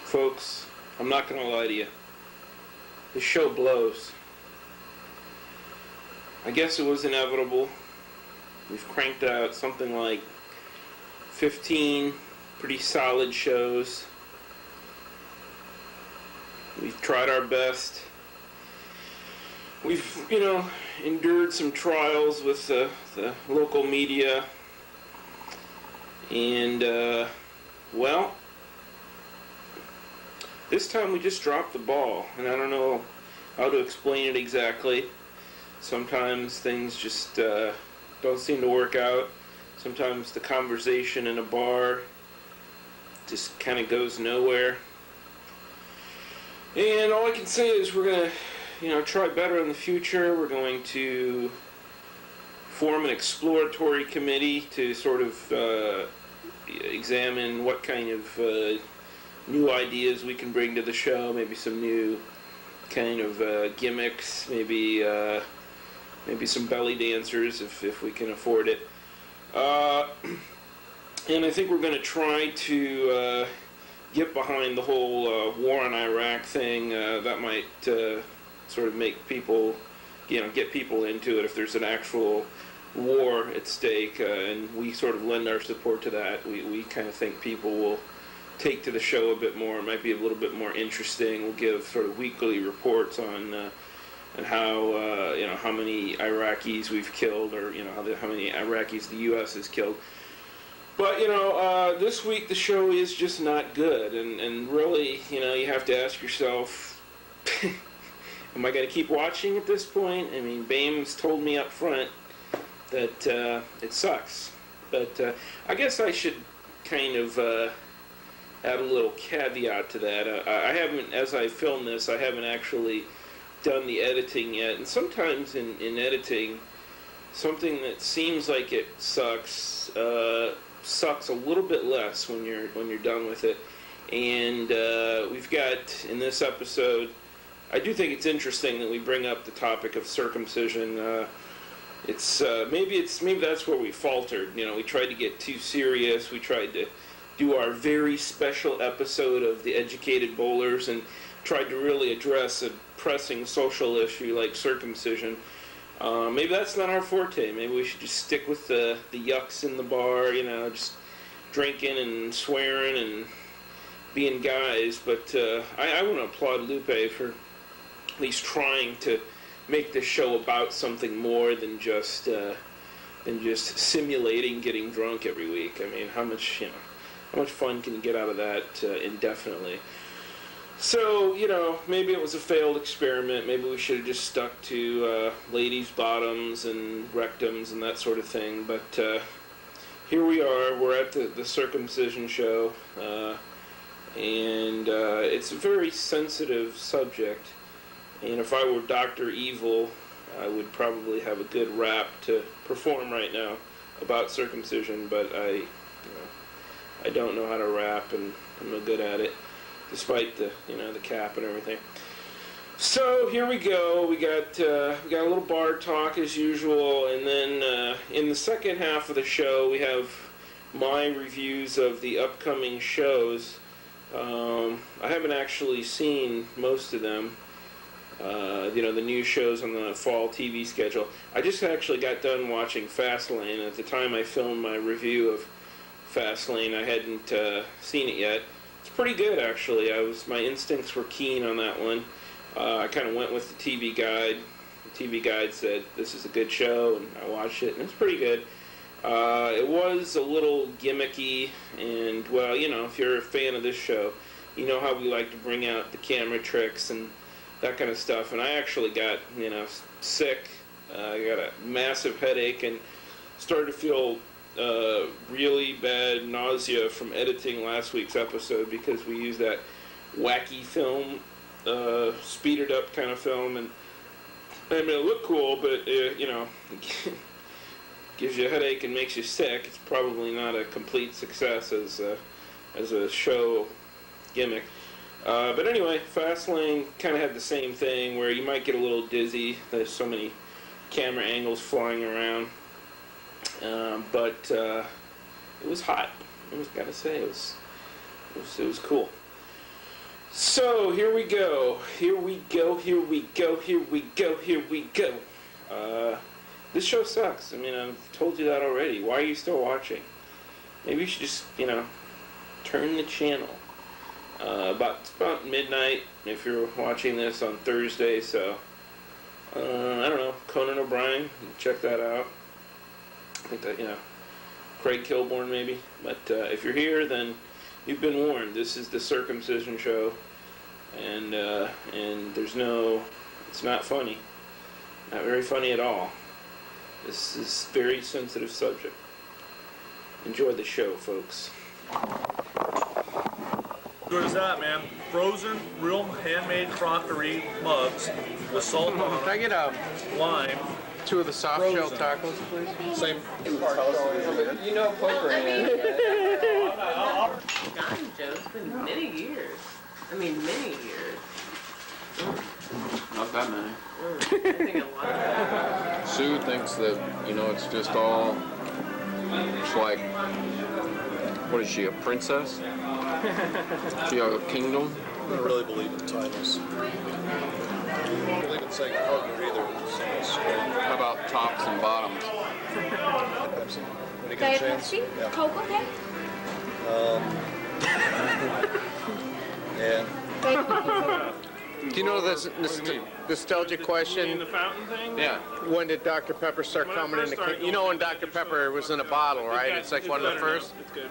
Folks, I'm not going to lie to you. This show blows. I guess it was inevitable. We've cranked out something like 15 pretty solid shows. We've tried our best. We've, endured some trials with the local media. And, this time we just dropped the ball. And I don't know how to explain it exactly. Sometimes things just don't seem to work out. Sometimes the conversation in a bar just kind of goes nowhere. And all I can say is we're going to, try better in the future. We're going to form an exploratory committee to sort of examine what kind of new ideas we can bring to the show. Maybe some new kind of gimmicks. Maybe some belly dancers if we can afford it. And I think we're going to try to get behind the whole war on Iraq thing. That might sort of make people, get people into it if there's an actual war at stake, and we sort of lend our support to that. We kind of think people will take to the show a bit more. It might be a little bit more interesting. We'll give sort of weekly reports on how many Iraqis we've killed, or how many Iraqis the U.S. has killed. But this week the show is just not good, and really, you have to ask yourself, am I going to keep watching at this point? I mean, Bames told me up front that it sucks, but I guess I should kind of add a little caveat to that. I haven't, as I film this, I haven't actually done the editing yet, and sometimes in editing, something that seems like it sucks sucks a little bit less when you're done with it. And we've got in this episode, I do think it's interesting that we bring up the topic of circumcision. Maybe that's where we faltered. We tried to get too serious. We tried to do our very special episode of The Educated Bowlers and tried to really address a pressing social issue like circumcision. Maybe that's not our forte. Maybe we should just stick with the yucks in the bar, just drinking and swearing and being guys. But I want to applaud Lupe for at least trying to make this show about something more than just simulating getting drunk every week. I mean, how much fun can you get out of that indefinitely? So, maybe it was a failed experiment. Maybe we should have just stuck to ladies' bottoms and rectums and that sort of thing. But here we are. We're at the circumcision show. And it's a very sensitive subject. And if I were Dr. Evil, I would probably have a good rap to perform right now about circumcision. But I don't know how to rap, and I'm no good at it, despite the cap and everything. So here we go. We got a little bar talk as usual, and then in the second half of the show we have my reviews of the upcoming shows. I haven't actually seen most of them. The new shows on the fall TV schedule. I just actually got done watching Fastlane. At the time I filmed my review of Fastlane, I hadn't seen it yet. It's pretty good, actually. My instincts were keen on that one. I kind of went with the TV guide. The TV guide said this is a good show, and I watched it, and it's pretty good. It was a little gimmicky, and if you're a fan of this show, you know how we like to bring out the camera tricks and that kind of stuff. And I actually got sick. I got a massive headache and started to feel really bad nausea from editing last week's episode, because we used that wacky film, speeded up kind of film, and I mean, it looked cool, but it gives you a headache and makes you sick. It's probably not a complete success as a show gimmick. But anyway, Fastlane kind of had the same thing, where you might get a little dizzy. There's so many camera angles flying around. But it was hot. I gotta say, it was cool. So here we go. Here we go. Here we go. Here we go. Here we go. This show sucks. I mean, I've told you that already. Why are you still watching? Maybe you should just, turn the channel. It's about midnight if you're watching this on Thursday. So I don't know. Conan O'Brien. Check that out. I think that Craig Kilborn maybe. But if you're here, then you've been warned. This is the Circumcision show, and it's not funny, not very funny at all. This is a very sensitive subject. Enjoy the show, folks. Good as that, man. Frozen, real handmade crockery mugs with salt on Can I them, get lime. 2 of the soft shell tacos, please? Same. You know poker hands, God, Joe, it's been many years. I mean, many years. Not that many. I think a lot. Sue thinks that, it's just all, it's like, what is she, a princess? She a kingdom? I don't really believe in titles. I don't believe in saying poker either. How about tops and bottoms? Pepsi. When you get Diet a chance. Pepsi? Yeah. Coke, okay? Yeah. Do you know this nostalgic In question? the fountain thing? Yeah. When did Dr. Pepper start When I coming in first the started can? You know when Dr. Pepper was in a bottle, right? Yeah, It's like one of the better now. first. It's good.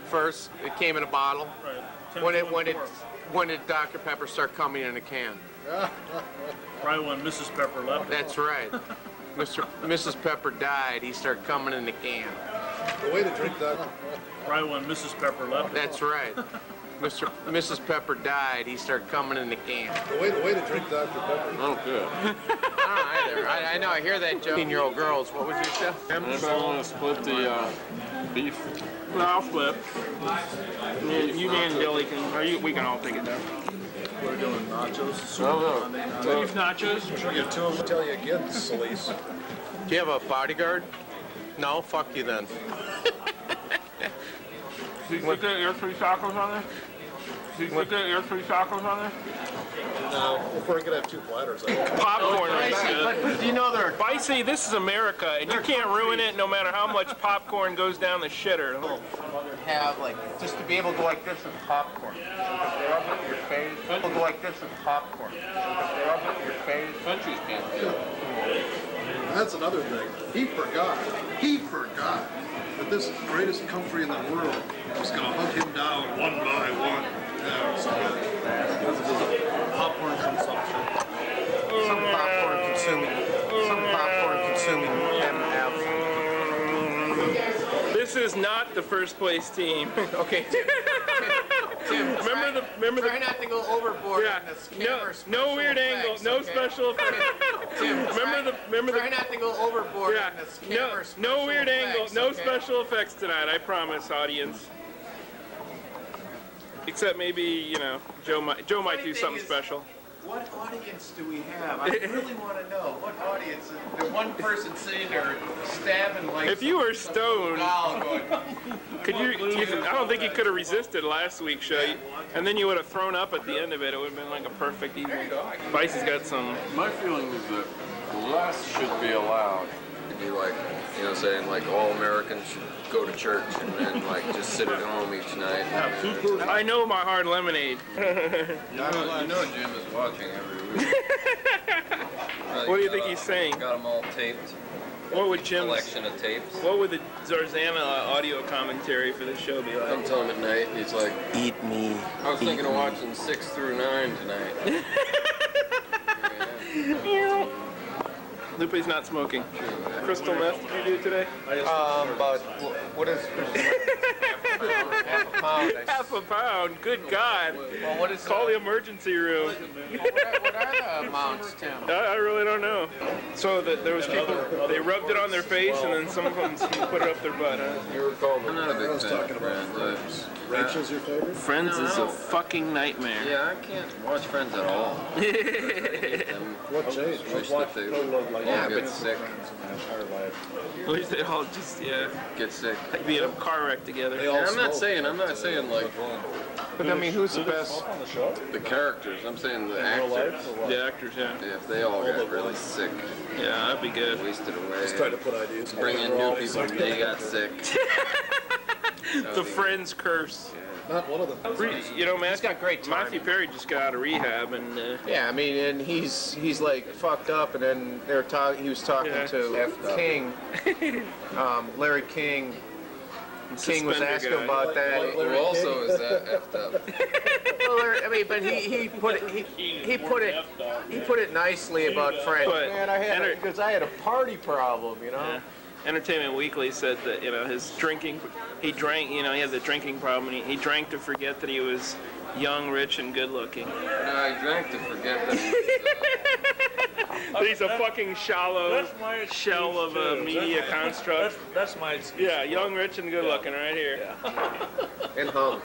First, it came in a bottle. Right. When did Dr. Pepper start coming in a can? Probably when Mrs. Pepper left. That's right. Mrs. Pepper died. He started coming in the can. The way to drink that. Probably when Mrs. Pepper left. That's right. Mrs. Pepper died. He started coming in the can. The way to drink Dr. Pepper. Oh, good. I don't know either. I know. I hear that joke. 15-year-old girls. What was your show? Anybody want to split the beef? No, I'll flip. You, me, and Billy we can all take it down. We're doing nachos. No. Beef nachos. Sure, get 2 of them. Tell you again, Celise. Do you have a bodyguard? No? Fuck you then. Did you put the air 3 tacos on there? Did you put the air 3 tacos on there? No, we're gonna have 2 platters. Popcorn right there. But do you know they're... I see this is America, and you can't ruin it no matter how much popcorn goes down the shitter. have just to be able to go like this with popcorn. Rub it in your face. Go like this with popcorn. Rub it in your face. Countries can't do it. That's another thing. He forgot that this greatest country in the world was going to hunt him down one by one. Yeah, so Popcorn consumption. Some popcorn consuming MF. This is not the first place team. Okay, Tim. Remember try not to go overboard Yeah. on the camera No weird angle. effects, No okay? special effects. Tim, try not to go overboard Yeah. on the camera No weird angle. effects, No okay? special effects tonight. I promise, audience. Except maybe Joe might do Funny something thing is- special. What audience do we have? I really want to know. What audience? The one person sitting there stabbing like. If you were stoned, going. could you? I don't think you could have resisted last week's show, and then you would have thrown up at the end of it. It would have been like a perfect evening. Spicy's got some. My feeling is that less should be allowed. Be like, saying like all Americans should go to church and then just sit at home each night. I know my hard lemonade. You know Jim is watching every week. What do you think he's saying? Got them all taped. What would Jim's? Collection of tapes. What would the Zarzana audio commentary for this show be like? Come to him at night, he's like, Eat me. I was thinking of watching 6 through 9 tonight. Lupe's not smoking. Crystal meth did you do today? But what is half a pound? Half a pound. Good God. Well, what is Call the emergency room. what are the amounts, Tim? I really don't know. So there was people, they rubbed it on their face and then some of them put it up their butt, huh? You recall I'm not a big fan of Friends. Rachel's your favorite? Friends is a fucking nightmare. Yeah, I can't watch Friends at all. What changed? Wish that they all get sick. At least they all just, Get sick. be in a car wreck together. They all And I'm not smoke. saying like But I mean, who's the best? On the show? The characters, I'm saying the In real actors. life? Or what? The actors, yeah. Yeah, if they all got really sick, Yeah, that'd be good. wasted away. Just try to put ideas. Bring in new people. They got sick. The Friends curse. Not one of them. You know, He's got great Matthew timing. Perry just got out of rehab, and Yeah, I mean, and he's like fucked up, and then they were talking. He was talking Yeah. to King, Larry King. King was Suspender asking guy. about that. Who also is that effed up? Well, Larry, I mean, but he put it nicely about Frank. But Man, because I had a party problem, you know. yeah. Entertainment Weekly said that, you know, his drinking, he drank, you know, he had the drinking problem, and he drank to forget that he was young, rich, and good looking. No, I drank to forget that. But he's a fucking shallow That's my excuse, shell of a too. media construct. That's my excuse. Yeah, young, rich, and good looking right here. And hung.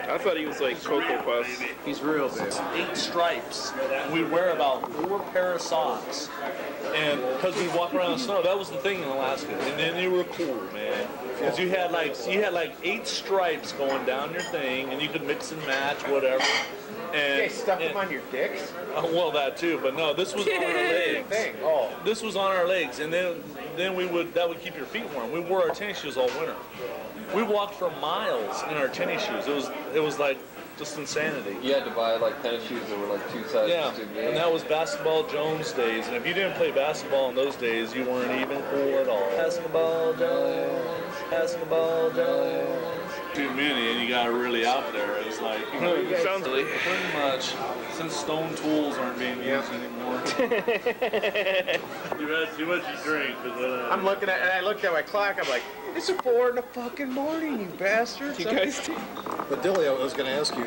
I thought he was like Cocoa Puffs. He's real big. 8 stripes. We'd wear about 4 pair of socks. And because we walk around in the snow, that was the thing in Alaska. And then you were cool, man. Because you had like 8 stripes going down your thing, and you could mix and match, whatever. And They stuck them on your dicks. well, that too, but no, this was on our legs. Thing. Oh. This was on our legs, and then that would keep your feet warm. We wore our tennis shoes all winter. We walked for miles in our tennis shoes. It was like just insanity. You had to buy like tennis shoes that were like 2 sizes Yeah, too big. and that was Basketball Jones days. And if you didn't play basketball in those days, you weren't even cool at all. Basketball Jones, Basketball Jones. Too many, and you got really out there. It's like, you know, It sounds like pretty much, since stone tools aren't being used anymore. Too much you drink. I'm looking at, and I looked at my clock. I'm like, it's 4 in the fucking morning, you bastards. you guys. But Dilly, I was going to ask you,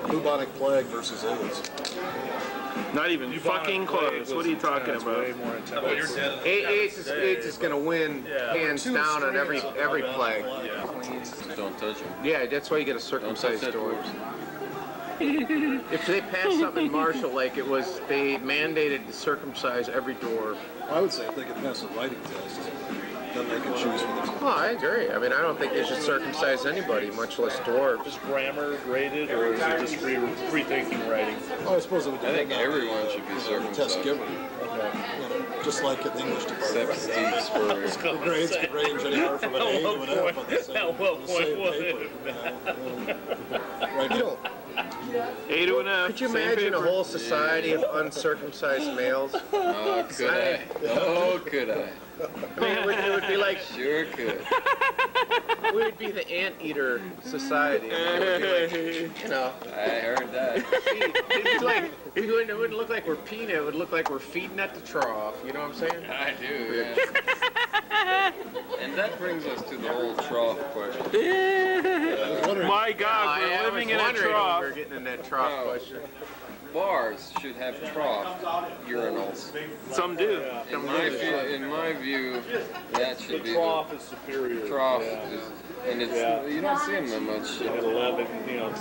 bubonic plague versus AIDS. Not even fucking close. What are you talking about? Way more intense. Well, you're dead. AIDS is going to win hands down on every plague. Don't touch them. Yeah, that's why you get a circumcised door. If they passed something in Marshall, like it was, they mandated to circumcise every door. I would say if they could pass a writing test, then they could choose for themselves. Oh, I agree. I mean, I don't think they should circumcise anybody, much less dwarves. Is grammar graded, or is it just free thinking writing? Well, I suppose it would I think depend on everyone should be the circumcised. test giver. Just like in the English department. Except Steve Spurrier. The grades could range anywhere from an A to an F on the same, At what on the same point was paper. it? Right now. A to an F. Could you same imagine a paper. whole society of uncircumcised males? Oh, could I? Oh, could I? I mean, it would be like, Sure could. we would be the anteater society. It would be like, you know, I heard that. it'd be like, it wouldn't look like we're peeing, it would look like we're feeding at the trough. You know what I'm saying? I do, yeah. And that brings us to the whole trough question. My God, we're living in a trough. We're getting in that trough No. question. Bars should have trough urinals. Some do. In my view, that should be Trough is superior. the trough. Yeah. And it's you don't see them that much. At 11,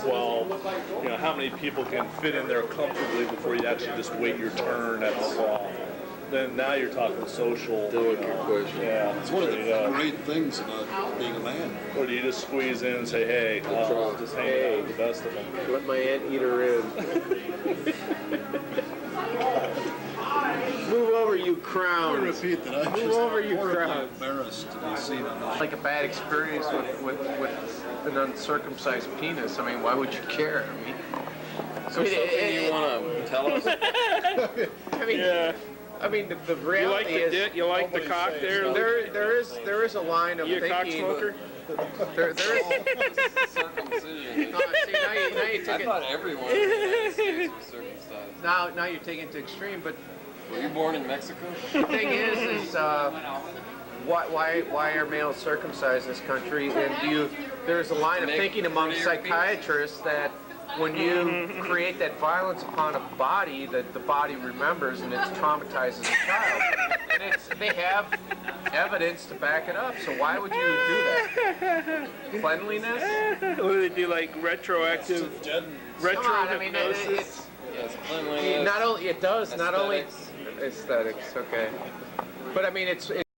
12, how many people can fit in there comfortably before you actually just wait your turn at the trough? Then now you're talking social. Delicate question. Yeah, It's one of the straight up. great things about being a man. Or do you just squeeze in and say, hey, just hang out with the best of them? Let my anteater in. Move over, you I crowns. repeat that I'm Move just over, you horribly crowd. embarrassed to be seen on that. Like a bad experience with an uncircumcised penis. I mean, why would you care? I mean, So something you want to tell us? Yeah. I mean, the You reality like the is, dick? You like the cock there? there is a line of You a cock thinking. smoker? There is. Circumcision. No, see, now you I take it. thought everyone in the United States was circumcised. Now you're taking it to extreme. But Were you born in Mexico? the thing is why are males circumcised in this country? And there's a line of Make thinking among prettier penis. psychiatrists that when you create that violence upon a body, that the body remembers and it traumatizes a child. And they have evidence to back it up. So why would you do that? Cleanliness? What do they do, like retroactive Come on, I mean, hypnosis? Yes, cleanliness. not only it does not only Aesthetics. aesthetics. Okay, but I mean it's